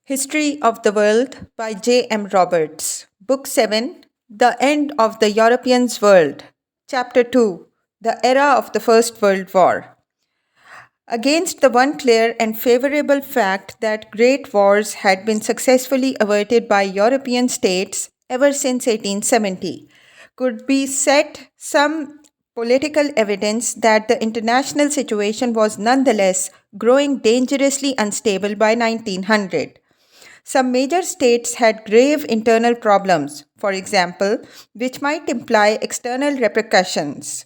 History of the World by J. M. Roberts. Book 7, The End of the Europeans' World. Chapter 2, The Era of the First World War. Against the one clear and favorable fact that great wars had been successfully averted by European states ever since 1870, could be set some political evidence that the international situation was nonetheless growing dangerously unstable by 1900. Some major states had grave internal problems, for example, which might imply external repercussions.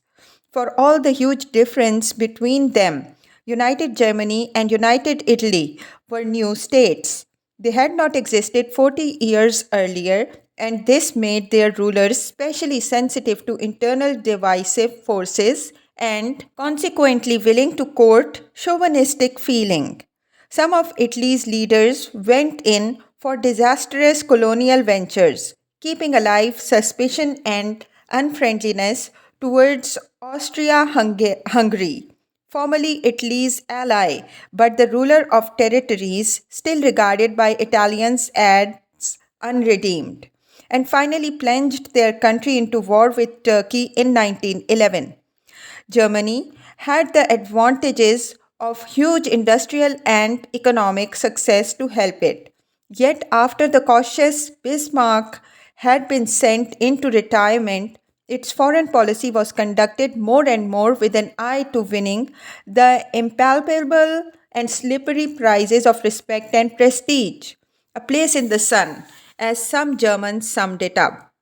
For all the huge difference between them, United Germany and United Italy were new states. They had not existed 40 years earlier, and this made their rulers specially sensitive to internal divisive forces and consequently willing to court chauvinistic feeling. Some of Italy's leaders went in for disastrous colonial ventures, keeping alive suspicion and unfriendliness towards Austria Hungary, formerly Italy's ally, but the ruler of territories still regarded by Italians as unredeemed, and finally plunged their country into war with Turkey in 1911. Germany had the advantages of huge industrial and economic success to help it. Yet, after the cautious Bismarck had been sent into retirement, its foreign policy was conducted more and more with an eye to winning the impalpable and slippery prizes of respect and prestige, a place in the sun, as some Germans summed it up.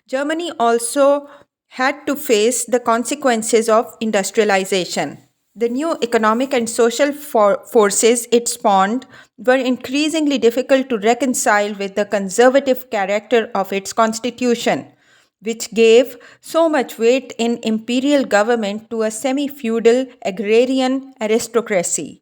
Germany also had to face the consequences of industrialization. The new economic and social forces it spawned were increasingly difficult to reconcile with the conservative character of its constitution, which gave so much weight in imperial government to a semi feudal agrarian aristocracy.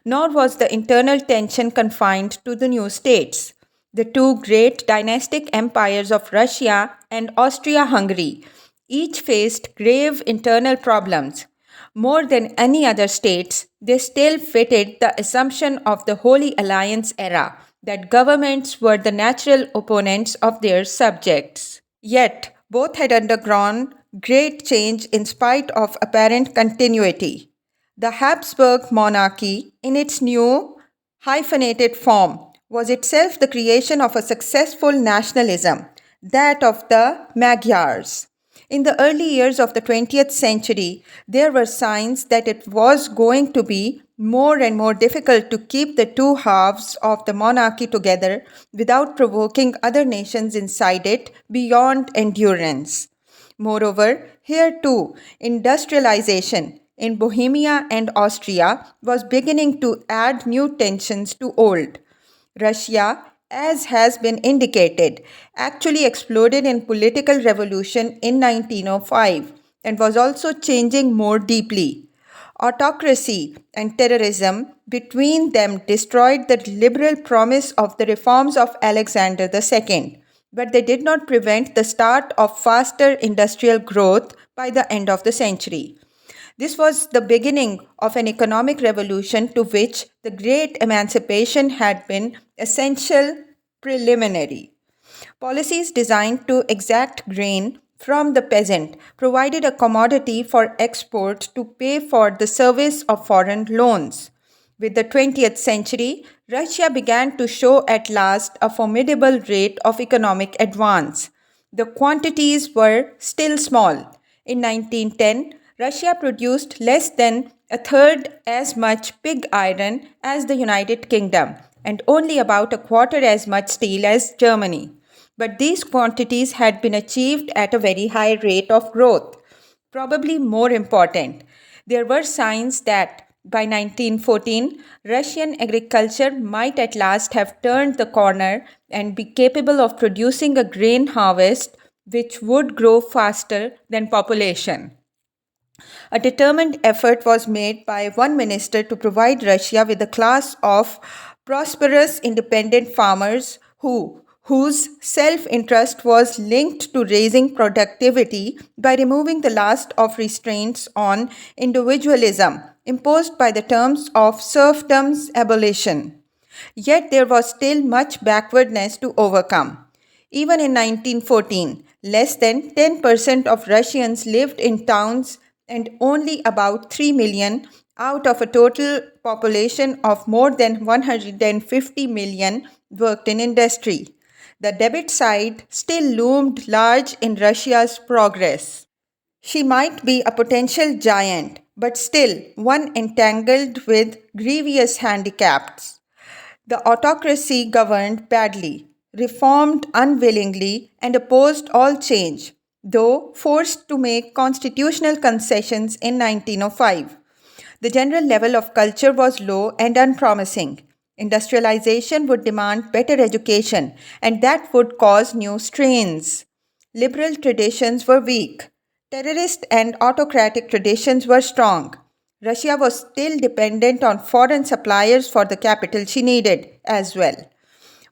Nor was the internal tension confined to the new states. The two great dynastic empires of Russia and Austria Hungary each faced grave internal problems. More than any other states, they still fitted the assumption of the Holy Alliance era that governments were the natural opponents of their subjects. Yet, both had undergone great change in spite of apparent continuity. The Habsburg monarchy, in its new hyphenated form, was itself the creation of a successful nationalism, that of the Magyars. In the early years of the 20th century, there were signs that it was going to be more and more difficult to keep the two halves of the monarchy together without provoking other nations inside it beyond endurance. Moreover, here too, industrialization in Bohemia and Austria was beginning to add new tensions to old. Russia, as has been indicated, actually exploded in political revolution in 1905 and was also changing more deeply. Autocracy and terrorism between them destroyed the liberal promise of the reforms of Alexander II, but they did not prevent the start of faster industrial growth by the end of the century. This was the beginning of an economic revolution to which the great emancipation had been essential preliminary. Policies designed to exact grain from the peasant provided a commodity for export to pay for the service of foreign loans. With the 20th century, Russia began to show at last a formidable rate of economic advance. The quantities were still small. In 1910, Russia produced less than a third as much pig iron as the United Kingdom and only about a quarter as much steel as Germany. But these quantities had been achieved at a very high rate of growth. Probably more important, there were signs that by 1914, Russian agriculture might at last have turned the corner and be capable of producing a grain harvest which would grow faster than population. A determined effort was made by one minister to provide Russia with a class of prosperous independent farmers whose self-interest was linked to raising productivity by removing the last of restraints on individualism imposed by the terms of serfdom's abolition. Yet there was still much backwardness to overcome. Even in 1914, less than 10% of Russians lived in towns and only about 3 million out of a total population of more than 150 million worked in industry. The debit side still loomed large in Russia's progress. She might be a potential giant, but still one entangled with grievous handicaps. The autocracy governed badly, reformed unwillingly, and opposed all change, though forced to make constitutional concessions in 1905. The general level of culture was low and unpromising. Industrialization would demand better education, and that would cause new strains. Liberal traditions were weak. Terrorist and autocratic traditions were strong. Russia was still dependent on foreign suppliers for the capital she needed as well.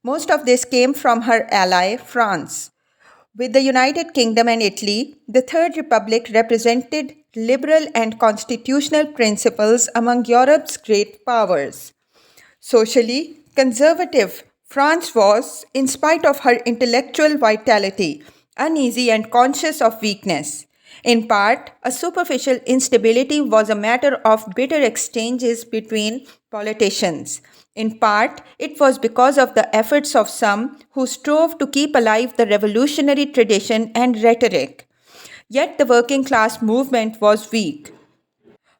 Most of this came from her ally, France. With the United Kingdom and Italy, the Third Republic represented liberal and constitutional principles among Europe's great powers. Socially conservative, France was, in spite of her intellectual vitality, uneasy and conscious of weakness. In part, a superficial instability was a matter of bitter exchanges between politicians. In part, it was because of the efforts of some who strove to keep alive the revolutionary tradition and rhetoric. Yet the working class movement was weak.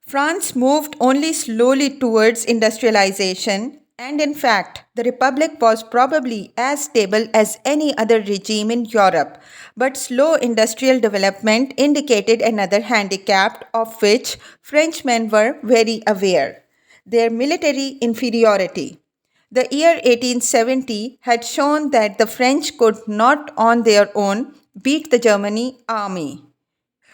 France moved only slowly towards industrialization, and in fact, the Republic was probably as stable as any other regime in Europe. But slow industrial development indicated another handicap of which Frenchmen were very aware: their military inferiority. The year 1870 had shown that the French could not on their own beat the German army.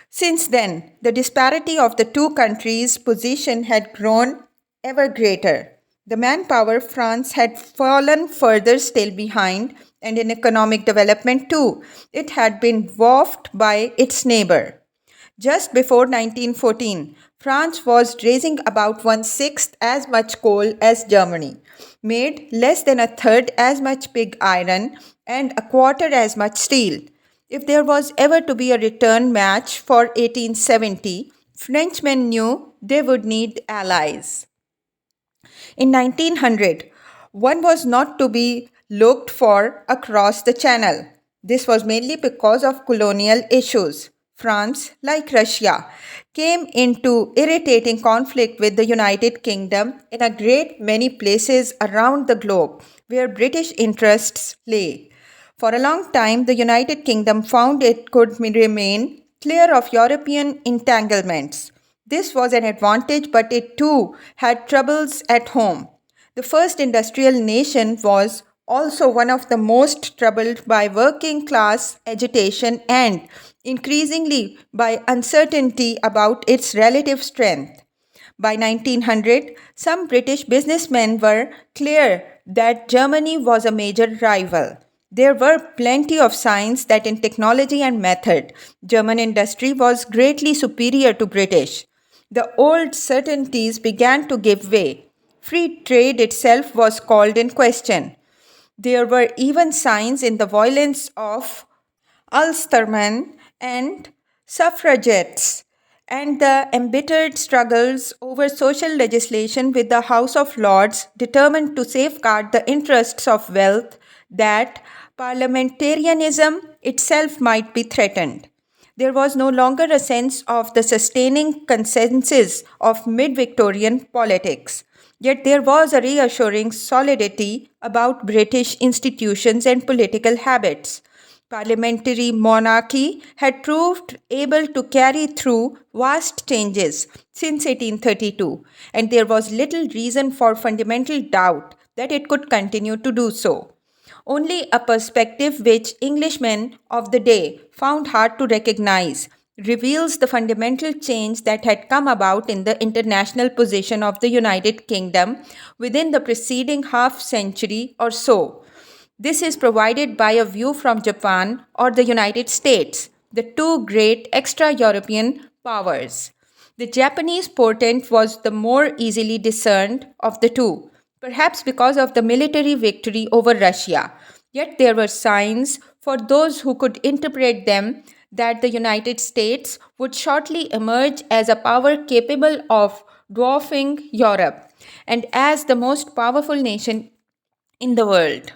Since then, the disparity of the two countries' position had grown ever greater. The manpower France had fallen further still behind, and in economic development too, it had been dwarfed by its neighbor. Just before 1914, France was raising about one-sixth as much coal as Germany, made less than a third as much pig iron, and a quarter as much steel. If there was ever to be a return match for 1870, Frenchmen knew they would need allies. In 1900, one was not to be looked for across the channel. This was mainly because of colonial issues. France, like Russia, came into irritating conflict with the United Kingdom in a great many places around the globe where British interests lay. For a long time, the United Kingdom found it could remain clear of European entanglements. This was an advantage, but it too had troubles at home. The first industrial nation was also one of the most troubled by working class agitation and increasingly by uncertainty about its relative strength. By 1900, some British businessmen were clear that Germany was a major rival. There were plenty of signs that in technology and method, German industry was greatly superior to British. The old certainties began to give way. Free trade itself was called in question. There were even signs in the violence of Ulstermen and suffragettes, and the embittered struggles over social legislation with the House of Lords determined to safeguard the interests of wealth that parliamentarianism itself might be threatened. There was no longer a sense of the sustaining consensus of mid Victorian politics. Yet there was a reassuring solidity about British institutions and political habits. Parliamentary monarchy had proved able to carry through vast changes since 1832, and there was little reason for fundamental doubt that it could continue to do so. Only a perspective which Englishmen of the day found hard to recognize reveals the fundamental change that had come about in the international position of the United Kingdom within the preceding half century or so. This is provided by a view from Japan or the United States, the two great extra European powers. The Japanese portent was the more easily discerned of the two, perhaps because of the military victory over Russia. Yet there were signs for those who could interpret them that the United States would shortly emerge as a power capable of dwarfing Europe and as the most powerful nation in the world.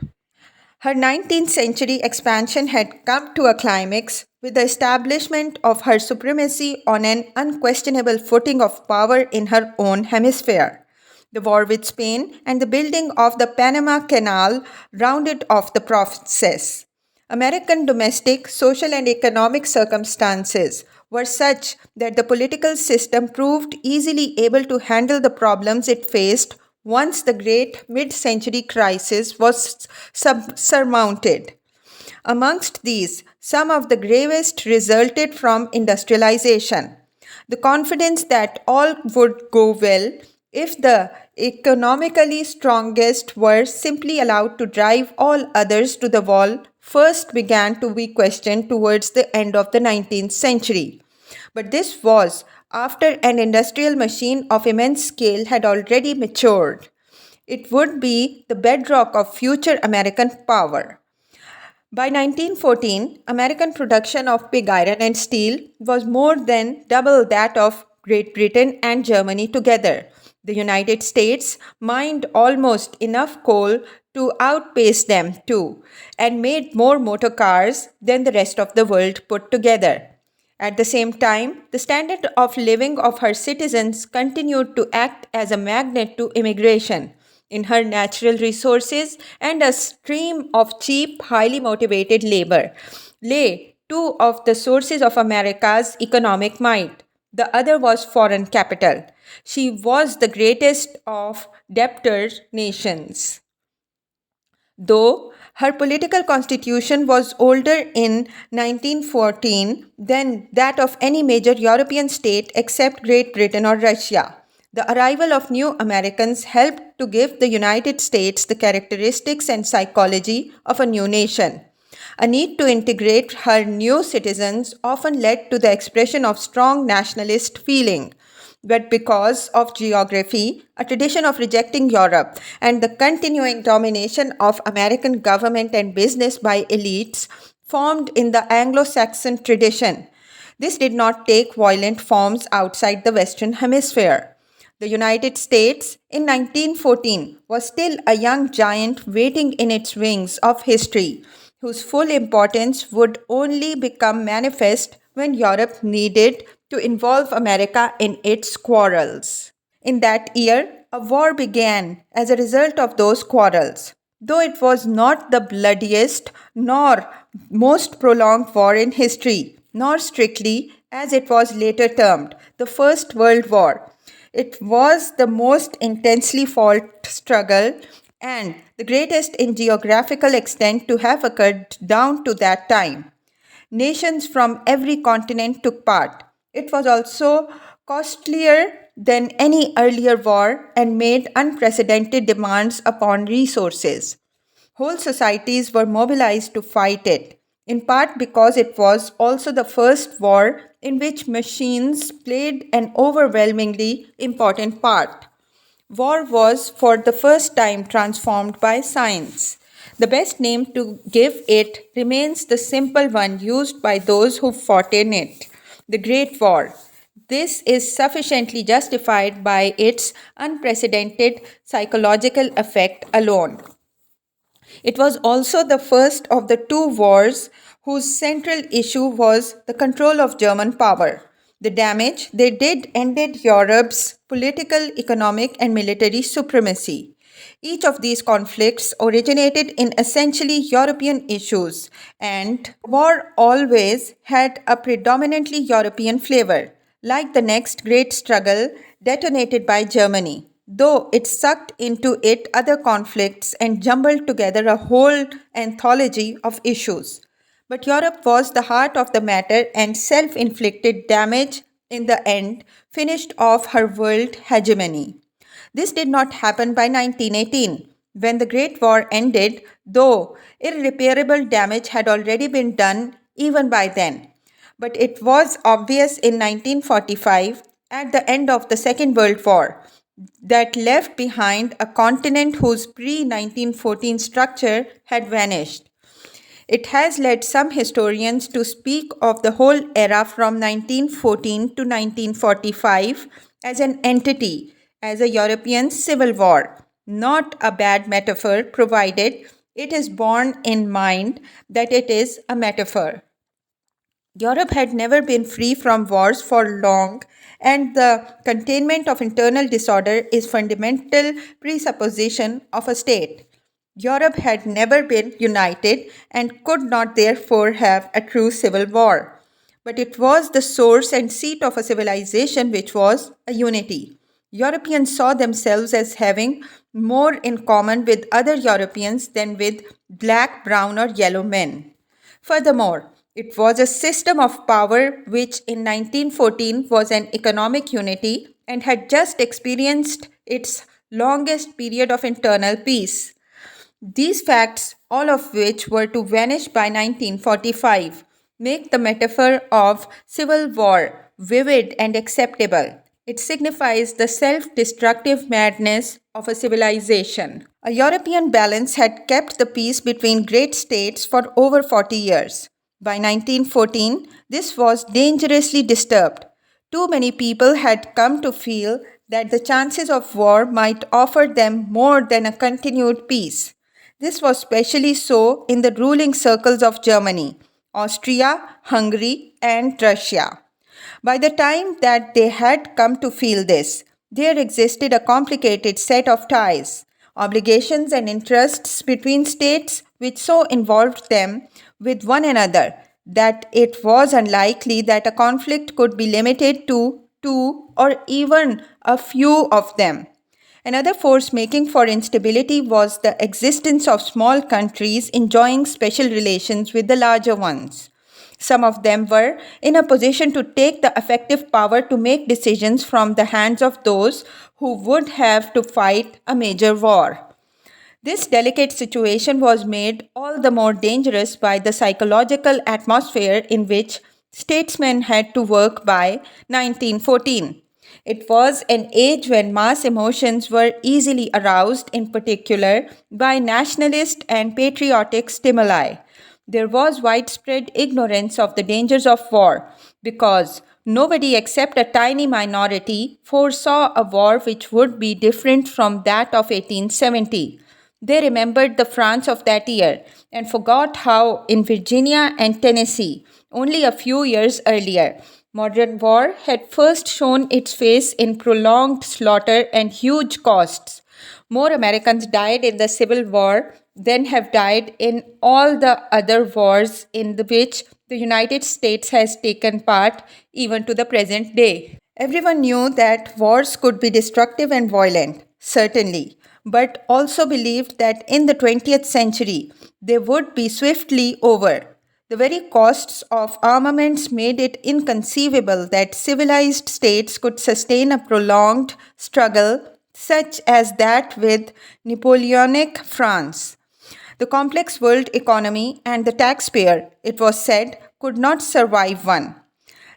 Her 19th century expansion had come to a climax with the establishment of her supremacy on an unquestionable footing of power in her own hemisphere. The war with Spain and the building of the Panama Canal rounded off the process. American domestic, social, and economic circumstances were such that the political system proved easily able to handle the problems it faced once the great mid century crisis was surmounted. Amongst these, some of the gravest resulted from industrialization. The confidence that all would go well if the economically strongest were simply allowed to drive all others to the wall first began to be questioned towards the end of the 19th century. But this was after an industrial machine of immense scale had already matured. It would be the bedrock of future American power. By 1914, American production of pig iron and steel was more than double that of Great Britain and Germany together. The United States mined almost enough coal to outpace them too, and made more motor cars than the rest of the world put together. At the same time, the standard of living of her citizens continued to act as a magnet to immigration. In her natural resources and a stream of cheap, highly motivated labor lay two of the sources of America's economic might. The other was foreign capital. She was the greatest of debtor nations. Though her political constitution was older in 1914 than that of any major European state except Great Britain or Russia. The arrival of new Americans helped to give the United States the characteristics and psychology of a new nation. A need to integrate her new citizens often led to the expression of strong nationalist feeling. But because of geography, a tradition of rejecting Europe, and the continuing domination of American government and business by elites formed in the Anglo Saxon tradition, this did not take violent forms outside the Western Hemisphere. The United States in 1914 was still a young giant waiting in its wings of history, whose full importance would only become manifest when Europe needed to involve America in its quarrels. In that year, a war began as a result of those quarrels. Though it was not the bloodiest nor most prolonged war in history, nor strictly, as it was later termed, the First World War, it was the most intensely fought struggle and the greatest in geographical extent to have occurred down to that time. Nations from every continent took part. It was also costlier than any earlier war and made unprecedented demands upon resources. Whole societies were mobilized to fight it, in part because it was also the first war in which machines played an overwhelmingly important part. War was for the first time transformed by science. The best name to give it remains the simple one used by those who fought in it, the Great War. This is sufficiently justified by its unprecedented psychological effect alone. It was also the first of the two wars whose central issue was the control of German power. The damage they did ended Europe's political, economic, and military supremacy. Each of these conflicts originated in essentially European issues, and war always had a predominantly European flavor, like the next great struggle detonated by Germany, though it sucked into it other conflicts and jumbled together a whole anthology of issues. But Europe was the heart of the matter, and self inflicted damage in the end finished off her world hegemony. This did not happen by 1918, when the Great War ended, though irreparable damage had already been done even by then. But it was obvious in 1945, at the end of the Second World War, that left behind a continent whose pre 1914 structure had vanished. It has led some historians to speak of the whole era from 1914 to 1945 as an entity, as a European civil war. Not a bad metaphor, provided it is borne in mind that it is a metaphor. Europe had never been free from wars for long, and the containment of internal disorder is fundamental presupposition of a state. Europe had never been united and could not therefore have a true civil war. But it was the source and seat of a civilization which was a unity. Europeans saw themselves as having more in common with other Europeans than with black, brown, or yellow men. Furthermore, it was a system of power which in 1914 was an economic unity and had just experienced its longest period of internal peace. These facts, all of which were to vanish by 1945, make the metaphor of civil war vivid and acceptable. It signifies the self destructive madness of a civilization. A European balance had kept the peace between great states for over 40 years. By 1914, this was dangerously disturbed. Too many people had come to feel that the chances of war might offer them more than a continued peace. This was especially so in the ruling circles of Germany, Austria, Hungary, and Russia. By the time that they had come to feel this, there existed a complicated set of ties, obligations, and interests between states which so involved them with one another that it was unlikely that a conflict could be limited to two or even a few of them. Another force making for instability was the existence of small countries enjoying special relations with the larger ones. Some of them were in a position to take the effective power to make decisions from the hands of those who would have to fight a major war. This delicate situation was made all the more dangerous by the psychological atmosphere in which statesmen had to work by 1914. It was an age when mass emotions were easily aroused, in particular by nationalist and patriotic stimuli. There was widespread ignorance of the dangers of war because nobody except a tiny minority foresaw a war which would be different from that of 1870. They remembered the France of that year and forgot how, in Virginia and Tennessee, only a few years earlier, modern war had first shown its face in prolonged slaughter and huge costs. More Americans died in the Civil War than have died in all the other wars in which the United States has taken part, even to the present day. Everyone knew that wars could be destructive and violent, certainly, but also believed that in the 20th century they would be swiftly over. The very costs of armaments made it inconceivable that civilized states could sustain a prolonged struggle such as that with Napoleonic France. The complex world economy and the taxpayer, it was said, could not survive one.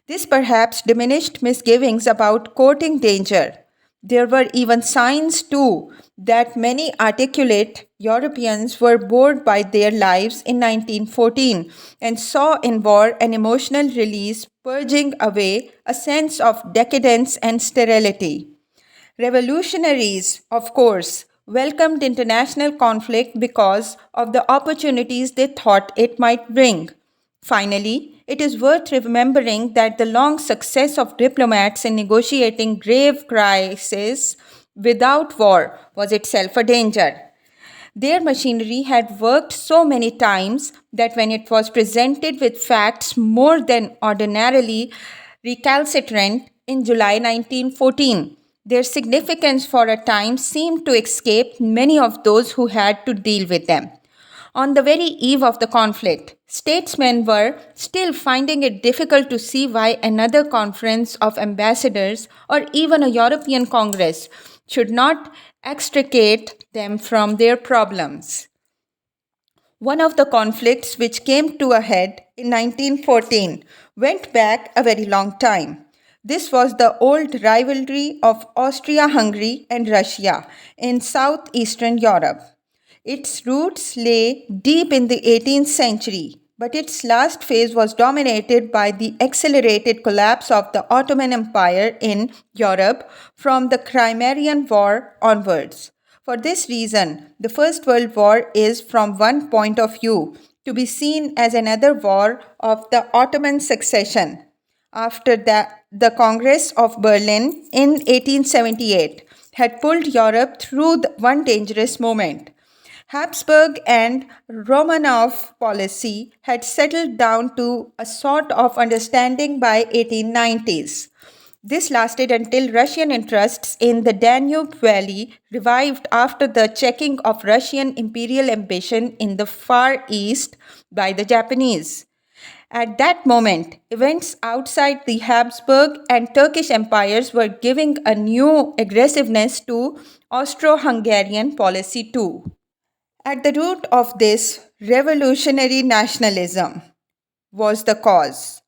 This perhaps diminished misgivings about courting danger. There were even signs, too, that many articulate Europeans were bored by their lives in 1914 and saw in war an emotional release purging away a sense of decadence and sterility. Revolutionaries, of course, welcomed international conflict because of the opportunities they thought it might bring. Finally, it is worth remembering that the long success of diplomats in negotiating grave crises without war was itself a danger. Their machinery had worked so many times that when it was presented with facts more than ordinarily recalcitrant in July 1914, their significance for a time seemed to escape many of those who had to deal with them. On the very eve of the conflict, statesmen were still finding it difficult to see why another conference of ambassadors or even a European Congress should not extricate them from their problems. One of the conflicts which came to a head in 1914 went back a very long time. This was the old rivalry of Austria-Hungary and Russia in southeastern Europe. Its roots lay deep in the 18th century, but its last phase was dominated by the accelerated collapse of the Ottoman Empire in Europe from the Crimean War onwards. For this reason, the First World War is, from one point of view, to be seen as another war of the Ottoman succession. After that, the Congress of Berlin in 1878 had pulled Europe through one dangerous moment. Habsburg and Romanov policy had settled down to a sort of understanding by 1890s. This lasted until Russian interests in the Danube Valley revived after the checking of Russian imperial ambition in the Far East by the Japanese. At that moment, events outside the Habsburg and Turkish empires were giving a new aggressiveness to Austro Hungarian policy too. At the root of this, revolutionary nationalism was the cause.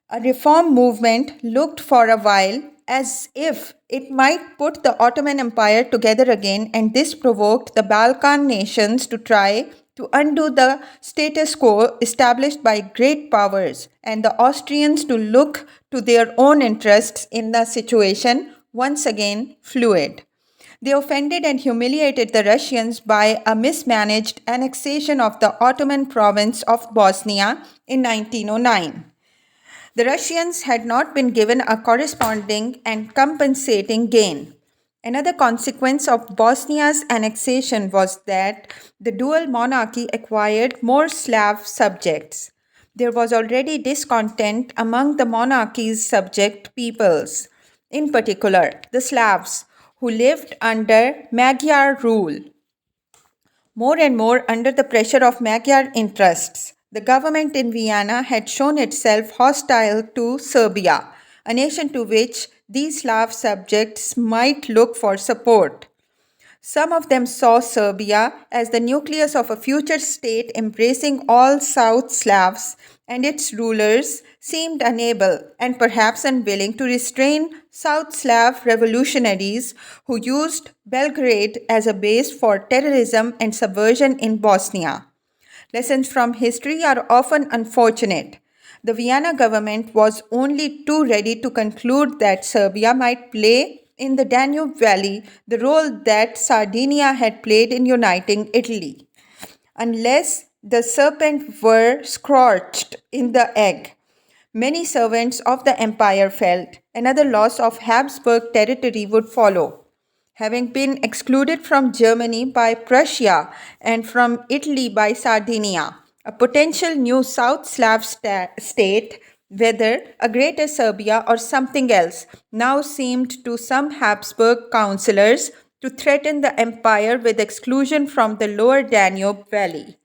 A reform movement looked for a while as if it might put the Ottoman Empire together again, and this provoked the Balkan nations to try to undo the status quo established by great powers and the Austrians to look to their own interests in the situation once again fluid. They offended and humiliated the Russians by a mismanaged annexation of the Ottoman province of Bosnia in 1909. The Russians had not been given a corresponding and compensating gain. Another consequence of Bosnia's annexation was that the dual monarchy acquired more Slav subjects. There was already discontent among the monarchy's subject peoples, in particular the Slavs, who lived under Magyar rule. More and more under the pressure of Magyar interests, the government in Vienna had shown itself hostile to Serbia, a nation to which these Slav subjects might look for support. Some of them saw Serbia as the nucleus of a future state embracing all South Slavs, and its rulers seemed unable and perhaps unwilling to restrain South Slav revolutionaries who used Belgrade as a base for terrorism and subversion in Bosnia. Lessons from history are often unfortunate. The Vienna government was only too ready to conclude that Serbia might play in the Danube Valley the role that Sardinia had played in uniting Italy. Unless the serpent were scorched in the egg, many servants of the empire felt another loss of Habsburg territory would follow. Having been excluded from Germany by Prussia and from Italy by Sardinia, a potential new South Slav state, whether a Greater Serbia or something else, now seemed to some Habsburg councillors to threaten the empire with exclusion from the lower Danube Valley.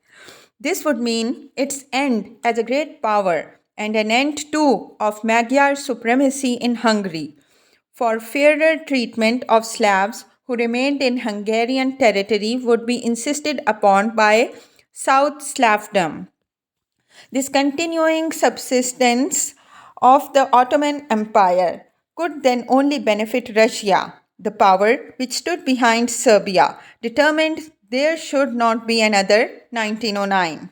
This would mean its end as a great power and an end too of Magyar supremacy in Hungary, for fairer treatment of Slavs who remained in Hungarian territory would be insisted upon by South Slavdom. This continuing subsistence of the Ottoman Empire could then only benefit Russia, the power which stood behind Serbia, determined there should not be another 1909.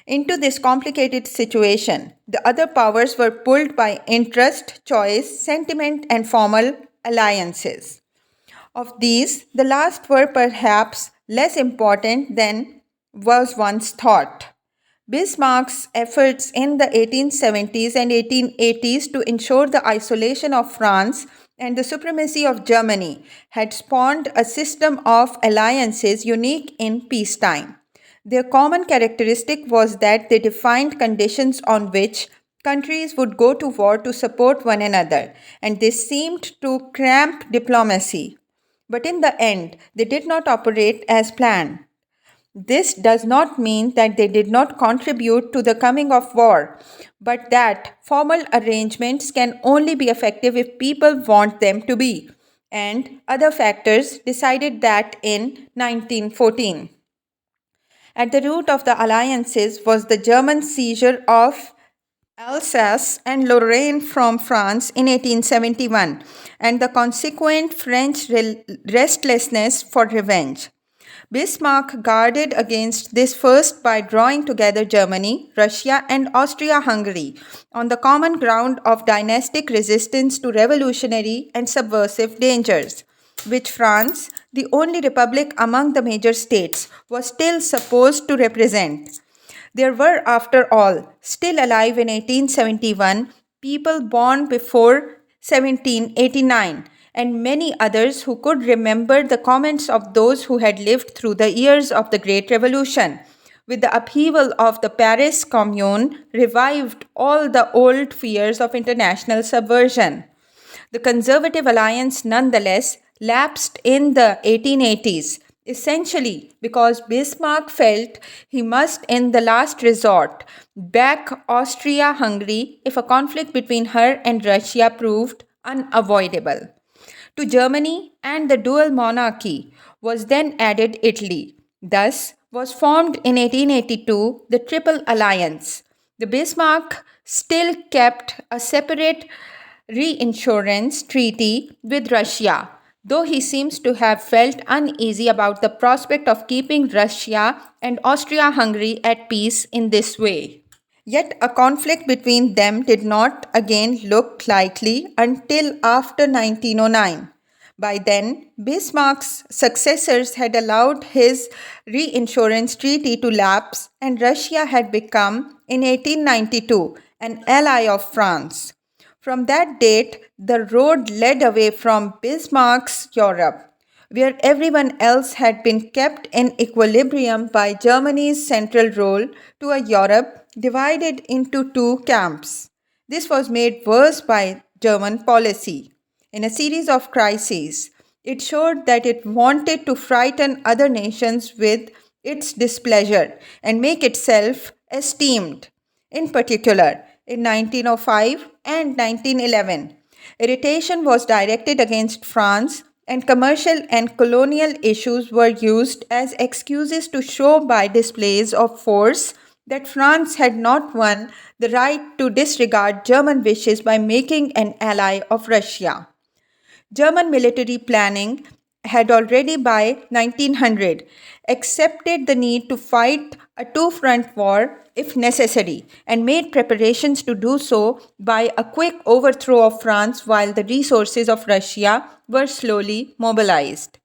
Into this complicated situation, the other powers were pulled by interest, choice, sentiment, and formal alliances. Of these, the last were perhaps less important than was once thought. Bismarck's efforts in the 1870s and 1880s to ensure the isolation of France and the supremacy of Germany had spawned a system of alliances unique in peacetime. Their common characteristic was that they defined conditions on which countries would go to war to support one another, and this seemed to cramp diplomacy. But in the end, they did not operate as planned. This does not mean that they did not contribute to the coming of war, but that formal arrangements can only be effective if people want them to be, and other factors decided that in 1914. At the root of the alliances was the German seizure of Alsace and Lorraine from France in 1871, and the consequent French restlessness for revenge. Bismarck guarded against this first by drawing together Germany, Russia, and Austria Hungary on the common ground of dynastic resistance to revolutionary and subversive dangers, which France, the only republic among the major states, was still supposed to represent. There were, after all, still alive in 1871 people born before 1789, and many others who could remember the comments of those who had lived through the years of the Great Revolution. With the upheaval of the Paris Commune, revived all the old fears of international subversion. The Conservative Alliance nonetheless lapsed in the 1880s, essentially because Bismarck felt he must, in the last resort, back Austria Hungary if a conflict between her and Russia proved unavoidable. To Germany and the dual monarchy was then added Italy. Thus was formed in 1882 the Triple Alliance. The Bismarck still kept a separate reinsurance treaty with Russia, though he seems to have felt uneasy about the prospect of keeping Russia and Austria Hungary at peace in this way. Yet a conflict between them did not again look likely until after 1909. By then, Bismarck's successors had allowed his reinsurance treaty to lapse, and Russia had become, in 1892, an ally of France. From that date, the road led away from Bismarck's Europe, where everyone else had been kept in equilibrium by Germany's central role, to a Europe divided into two camps. This was made worse by German policy. In a series of crises, it showed that it wanted to frighten other nations with its displeasure and make itself esteemed. In particular, in 1905 and 1911, irritation was directed against France, and commercial and colonial issues were used as excuses to show by displays of force that France had not won the right to disregard German wishes by making an ally of Russia. German military planning had already by 1900 accepted the need to fight a two front war if necessary and made preparations to do so by a quick overthrow of France while the resources of Russia were slowly mobilized.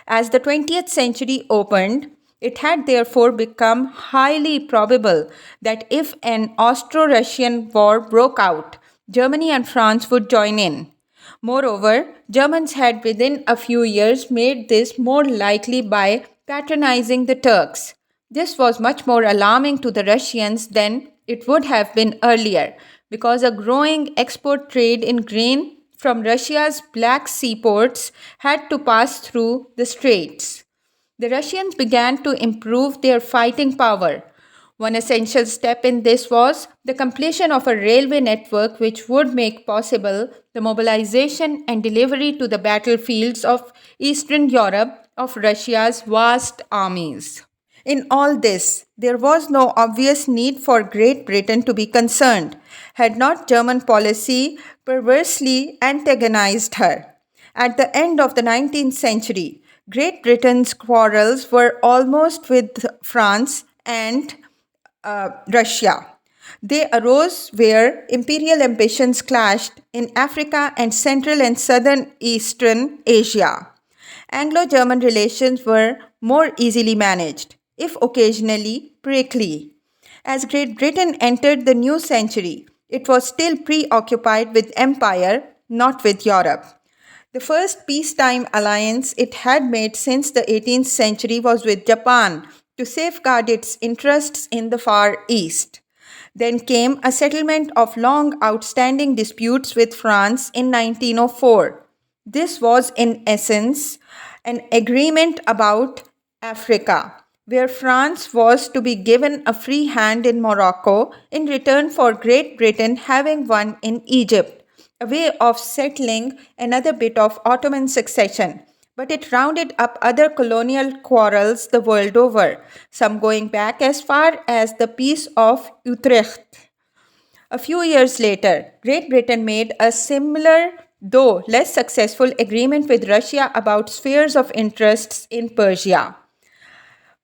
As the 20th century opened, it had therefore become highly probable that if an Austro Russian war broke out, Germany and France would join in. Moreover, Germans had within a few years made this more likely by patronizing the Turks. This was much more alarming to the Russians than it would have been earlier, because a growing export trade in grain from Russia's Black Sea ports had to pass through the straits. The Russians began to improve their fighting power. One essential step in this was the completion of a railway network which would make possible the mobilization and delivery to the battlefields of Eastern Europe of Russia's vast armies. In all this, there was no obvious need for Great Britain to be concerned, had not German policy perversely antagonized her. At the end of the 19th century, Great Britain's quarrels were almost with France and Russia. They arose where imperial ambitions clashed in Africa and Central and Southern Eastern Asia. Anglo German relations were more easily managed, if occasionally prickly. As Great Britain entered the new century, it was still preoccupied with empire, not with Europe. The first peacetime alliance it had made since the 18th century was with Japan to safeguard its interests in the Far East. Then came a settlement of long outstanding disputes with France in 1904. This was, in essence, an agreement about Africa, where France was to be given a free hand in Morocco in return for Great Britain having one in Egypt, a way of settling another bit of Ottoman succession. But it rounded up other colonial quarrels the world over, some going back as far as the Peace of Utrecht. A few years later, Great Britain made a similar, though less successful, agreement with Russia about spheres of interests in Persia.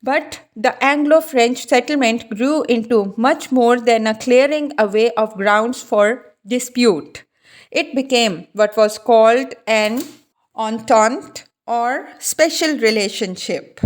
But the Anglo French settlement grew into much more than a clearing away of grounds for dispute. It became what was called an entente or special relationship.